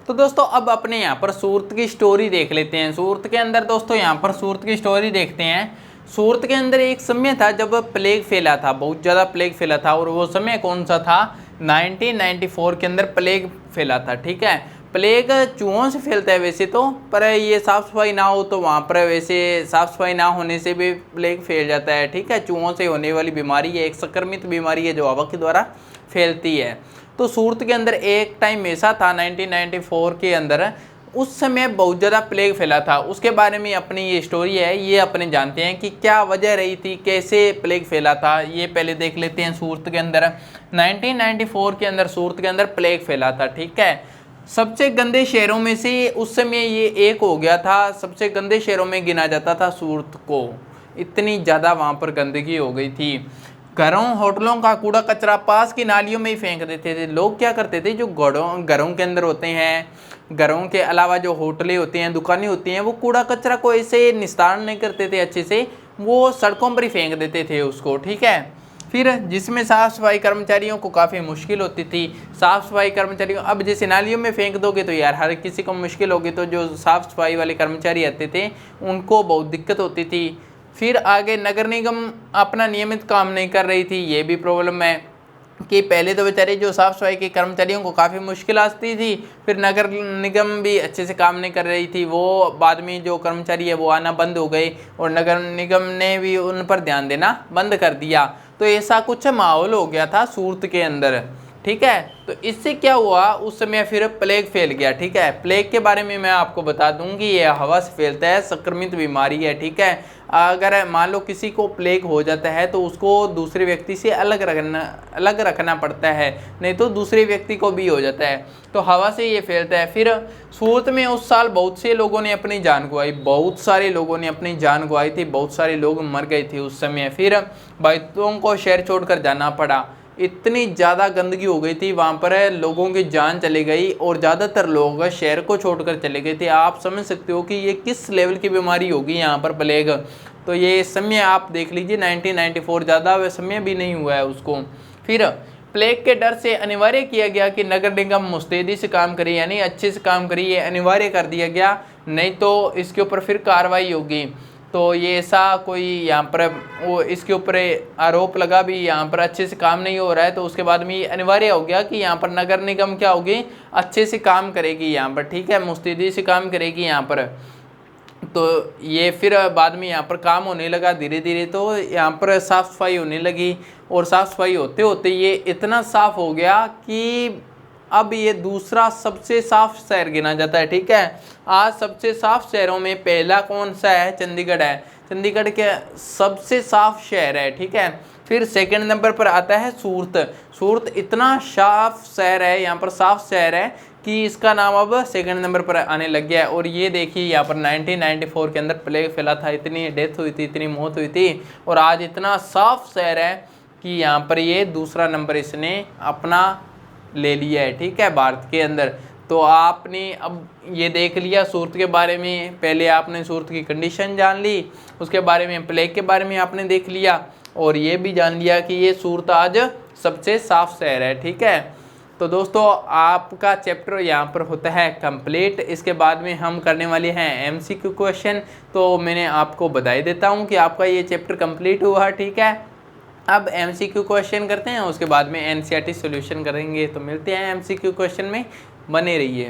तो दोस्तों अब अपने यहाँ पर सूरत की स्टोरी देख लेते हैं। सूरत के अंदर दोस्तों यहाँ पर सूरत की स्टोरी देखते हैं। सूरत के अंदर एक समय था जब प्लेग फैला था, बहुत ज़्यादा प्लेग फैला था। और वो समय कौन सा था? 1994 के अंदर प्लेग फैला था। ठीक है, प्लेग चूहों से फैलता है वैसे तो, पर ये साफ़ सफाई ना हो तो वहाँ पर वैसे साफ़ सफाई ना होने से भी प्लेग फैल जाता है। ठीक है, चूहों से होने वाली बीमारी है, एक संक्रमित बीमारी है जो हवा के द्वारा फैलती है। तो सूरत के अंदर एक टाइम ऐसा था 1994 के अंदर, उस समय बहुत ज़्यादा प्लेग फैला था। उसके बारे में अपनी ये स्टोरी है, ये अपने जानते हैं कि क्या वजह रही थी, कैसे प्लेग फैला था। ये पहले देख लेते हैं। सूरत के अंदर 1994 के अंदर सूरत के अंदर प्लेग फैला था। ठीक है, सबसे गंदे शहरों में से उस समय ये एक हो गया था, सबसे गंदे शहरों में गिना जाता था सूरत को। इतनी ज़्यादा वहाँ पर गंदगी हो गई थी। घरों होटलों का कूड़ा कचरा पास की नालियों में ही फेंक देते थे। लोग क्या करते थे, जो घरों के अंदर होते हैं, घरों के अलावा जो होटलें होती हैं, दुकानें होती हैं, वो कूड़ा कचरा को ऐसे निस्तारण नहीं करते थे अच्छे से, वो सड़कों पर ही फेंक देते थे उसको। ठीक है, फिर जिसमें साफ़ सफाई कर्मचारियों को काफ़ी मुश्किल होती थी। साफ़ सफाई कर्मचारियों, अब जैसे नालियों में फेंक दोगे तो यार हर किसी को मुश्किल होगी, तो जो साफ़ सफाई वाले कर्मचारी आते थे उनको बहुत दिक्कत होती थी। फिर आगे नगर निगम अपना नियमित काम नहीं कर रही थी, ये भी प्रॉब्लम है कि पहले तो बेचारे जो साफ़ सफाई के कर्मचारियों को काफ़ी मुश्किल आती थी, फिर नगर निगम भी अच्छे से काम नहीं कर रही थी। वो बाद में जो कर्मचारी है वो आना बंद हो गए और नगर निगम ने भी उन पर ध्यान देना बंद कर दिया। तो ऐसा कुछ माहौल हो गया था सूरत के अंदर। ठीक है, तो इससे क्या हुआ, उस समय फिर प्लेग फैल गया। ठीक है, प्लेग के बारे में मैं आपको बता दूंगी, ये हवा से फैलता है, संक्रमित बीमारी है। ठीक है, अगर मान लो किसी को प्लेग हो जाता है तो उसको दूसरे व्यक्ति से अलग रखना पड़ता है, नहीं तो दूसरे व्यक्ति को भी हो जाता है। तो हवा से ये फैलता है। फिर सूरत में उस साल बहुत से लोगों ने अपनी जान गंवाई, बहुत सारे लोगों ने अपनी जान गंवाई थी, बहुत सारे लोग मर गए थे उस समय। फिर बैतूल को शहर छोड़कर जाना पड़ा, इतनी ज़्यादा गंदगी हो गई थी वहाँ पर, लोगों की जान चली गई और ज़्यादातर लोग शहर को छोड़कर चले गए थे। आप समझ सकते हो कि ये किस लेवल की बीमारी होगी यहाँ पर प्लेग। तो ये समय आप देख लीजिए 1994, ज़्यादा वह समय भी नहीं हुआ है उसको। फिर प्लेग के डर से अनिवार्य किया गया कि नगर निगम मुस्तैदी से काम करे, यानी अच्छे से काम करे, ये अनिवार्य कर दिया गया, नहीं तो इसके ऊपर फिर कार्रवाई होगी। तो ये ऐसा कोई यहाँ पर वो इसके ऊपर आरोप लगा भी यहाँ पर अच्छे से काम नहीं हो रहा है, तो उसके बाद में ये अनिवार्य हो गया कि यहाँ पर नगर निगम क्या होगी, अच्छे से काम करेगी यहाँ पर। ठीक है, मुस्तैदी से काम करेगी यहाँ पर। तो ये फिर बाद में यहाँ पर काम होने लगा धीरे धीरे, तो यहाँ पर साफ़ सफाई होने लगी और साफ़ सफाई होते होते ये इतना साफ़ हो गया कि अब ये दूसरा सबसे साफ शहर गिना जाता है। ठीक है, आज सबसे साफ शहरों में पहला कौन सा है? चंडीगढ़ है। चंडीगढ़ के सबसे साफ शहर है। ठीक है, फिर सेकंड नंबर पर आता है सूरत। सूरत इतना साफ शहर है, यहाँ पर साफ शहर है कि इसका नाम अब सेकंड नंबर पर आने लग गया है। और ये देखिए यहाँ पर 1994 के अंदर प्लेग फैला था, इतनी डेथ हुई थी, इतनी मौत हुई थी, और आज इतना साफ शहर है कि यहाँ पर ये दूसरा नंबर इसने अपना ले लिया है। ठीक है, भारत के अंदर। तो आपने अब ये देख लिया सूरत के बारे में, पहले आपने सूरत की कंडीशन जान ली, उसके बारे में प्लेग के बारे में आपने देख लिया, और ये भी जान लिया कि ये सूरत आज सबसे साफ शहर है। ठीक है, तो दोस्तों आपका चैप्टर यहाँ पर होता है कंप्लीट। इसके बाद में हम करने वाले हैं एमसीक्यू क्वेश्चन। तो मैंने आपको बधाई देता हूँ कि आपका ये चैप्टर कंप्लीट हुआ। ठीक है, अब एमसीक्यू क्वेश्चन करते हैं, उसके बाद में एनसीईआरटी सॉल्यूशन करेंगे। तो मिलते हैं एमसीक्यू क्वेश्चन में, बने रहिए।